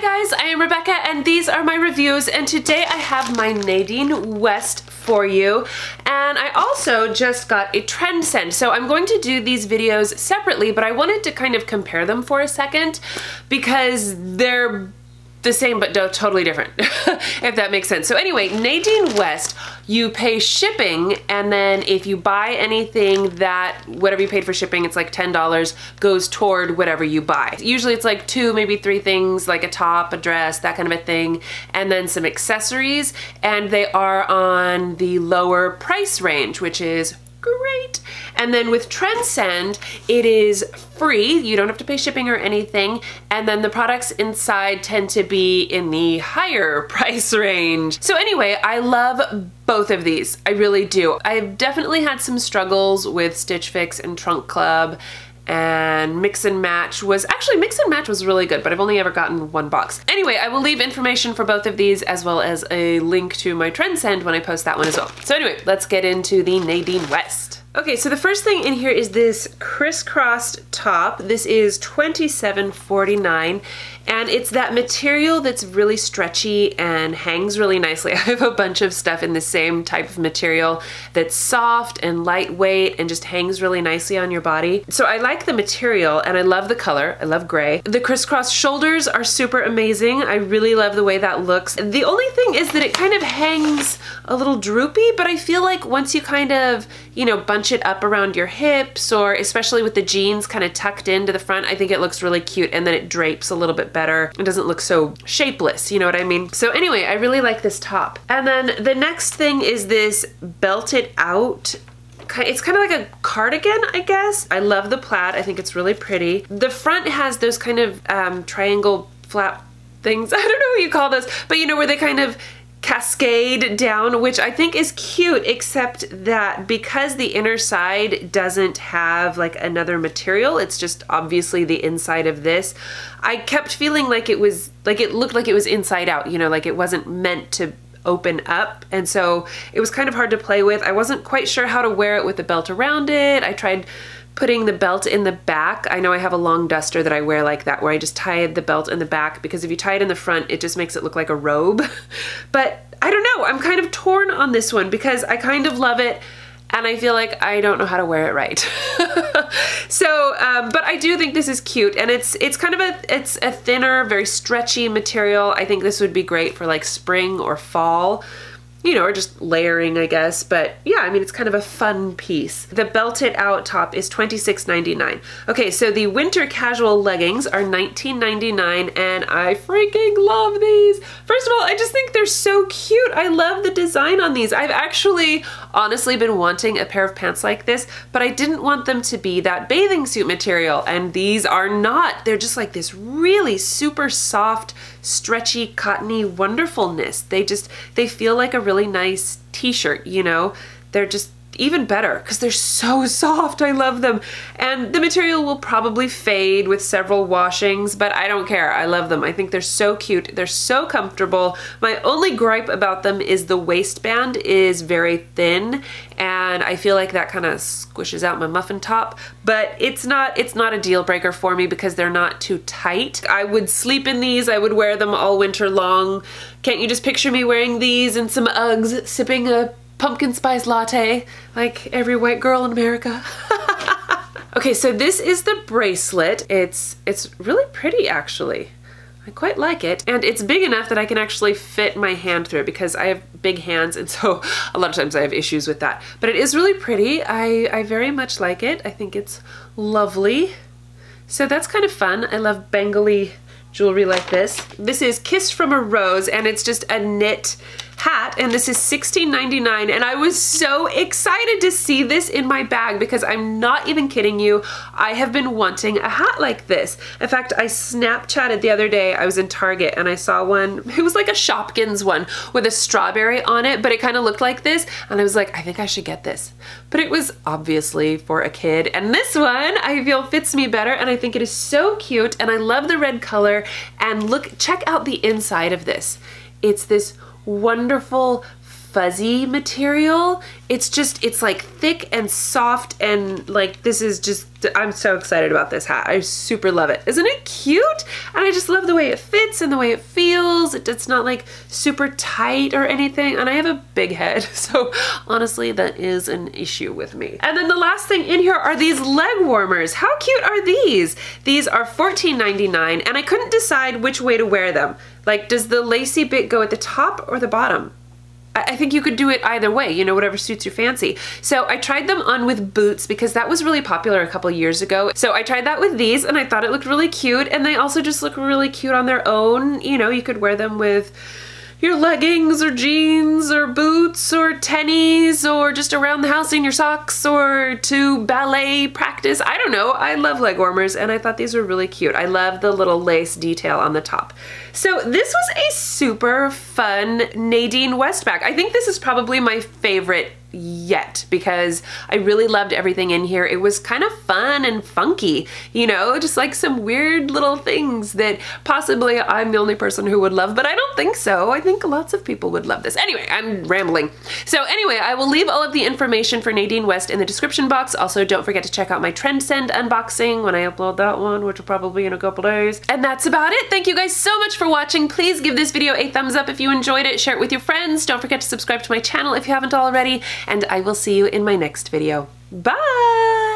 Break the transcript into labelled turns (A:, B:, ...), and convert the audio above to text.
A: Hi guys, I am Rebecca and these are my reviews, and today I have my Nadine West for you, and I also just got a trend send. So I'm going to do these videos separately, but I wanted to kind of compare them for a second because they're the same but totally different, if that makes sense. So anyway, Nadine West, you pay shipping, and then if you buy anything, that whatever you paid for shipping, it's like $10, goes toward whatever you buy. Usually it's like 2, maybe 3 things, like a top, a dress, that kind of a thing, and then some accessories, and they are on the lower price range, which is great. And then with Trendsend, it is free. You don't have to pay shipping or anything. And then the products inside tend to be in the higher price range. So anyway, I love both of these. I really do. I've definitely had some struggles with Stitch Fix and Trunk Club, and Mix and Match was really good, but I've only ever gotten one box. Anyway, I will leave information for both of these as well as a link to my Trendsend when I post that one as well. So anyway, let's get into the Nadine West. Okay, so the first thing in here is this Kriss Krossed top. This is $27.49, and it's that material that's really stretchy and hangs really nicely. I have a bunch of stuff in the same type of material that's soft and lightweight and just hangs really nicely on your body. So I like the material and I love the color. I love gray. The Kriss Krossed shoulders are super amazing. I really love the way that looks. The only thing is that it kind of hangs a little droopy, but I feel like once you kind of, you know, bunch it up around your hips, or especially with the jeans kind of tucked into the front, I think it looks really cute, and then it drapes a little bit better. It doesn't look so shapeless, you know what I mean? So anyway, I really like this top. And then the next thing is this belted out, it's kind of like a cardigan, I guess. I love the plaid. I think it's really pretty. The front has those kind of triangle flap things. I don't know what you call those, but you know, where they kind of cascade down, which I think is cute, except that because the inner side doesn't have like another material, it's just obviously the inside of this, I kept feeling like it was, like it looked like it was inside out, you know, like it wasn't meant to open up, and so it was kind of hard to play with. I wasn't quite sure how to wear it with the belt around it. I tried putting the belt in the back. I know I have a long duster that I wear like that, where I just tie the belt in the back, because if you tie it in the front, it just makes it look like a robe. But I don't know, I'm kind of torn on this one because I kind of love it and I feel like I don't know how to wear it right. So, but I do think this is cute, and it's kind of it's a thinner, very stretchy material. I think this would be great for like spring or fall, you know, or just layering, I guess. But yeah, I mean, it's kind of a fun piece. The belted out top is $26.99. Okay, so the winter casual leggings are $19.99, and I freaking love these. First of all, I just think they're so cute. I love the design on these. I've actually honestly been wanting a pair of pants like this, but I didn't want them to be that bathing suit material, and these are not. They're just like this really super soft, stretchy, cottony wonderfulness. They feel like a really nice t-shirt, you know? They're just even better because they're so soft. I love them. And the material will probably fade with several washings, but I don't care. I love them. I think they're so cute. They're so comfortable. My only gripe about them is the waistband is very thin, and I feel like that kind of squishes out my muffin top, but it's not a deal breaker for me because they're not too tight. I would sleep in these. I would wear them all winter long. Can't you just picture me wearing these and some Uggs, sipping a pumpkin spice latte like every white girl in America? Okay, so this is the bracelet. It's really pretty, actually. I quite like it, and it's big enough that I can actually fit my hand through it because I have big hands, and so a lot of times I have issues with that. But it is really pretty. I very much like it. I think it's lovely. So that's kind of fun. I love Bengali jewelry like this. This is Kissed from a Rose, and it's just a knit hat, and this is $16.99, and I was so excited to see this in my bag because I'm not even kidding you. I have been wanting a hat like this. In fact, I Snapchatted the other day. I was in Target and I saw one. It was like a Shopkins one with a strawberry on it, but it kind of looked like this, and I was like, I think I should get this. But it was obviously for a kid, and this one I feel fits me better, and I think it is so cute, and I love the red color. And look, check out the inside of this. It's this wonderful fuzzy material. It's like thick and soft, and like this is just, I'm so excited about this hat. I super love it. Isn't it cute? And I just love the way it fits and the way it feels. It's not like super tight or anything, and I have a big head, so honestly that is an issue with me. And then the last thing in here are these leg warmers. How cute are these? These are $14.99, and I couldn't decide which way to wear them. Like, does the lacy bit go at the top or the bottom? I think you could do it either way, you know, whatever suits your fancy. So I tried them on with boots because that was really popular a couple years ago. So I tried that with these and I thought it looked really cute, and they also just look really cute on their own. You know, you could wear them with your leggings or jeans or boots or tennies or just around the house in your socks or to ballet practice. I don't know. I love leg warmers and I thought these were really cute. I love the little lace detail on the top. So this was a super fun Nadine West bag. I think this is probably my favorite yet because I really loved everything in here. It was kind of fun and funky, you know, just like some weird little things that possibly I'm the only person who would love, but I don't think so. I think lots of people would love this. Anyway, I'm rambling. So anyway, I will leave all of the information for Nadine West in the description box. Also, don't forget to check out my Trendsend unboxing when I upload that one, which will probably be in a couple days. And that's about it. Thank you guys so much for watching. Please give this video a thumbs up if you enjoyed it. Share it with your friends. Don't forget to subscribe to my channel if you haven't already. And I will see you in my next video. Bye!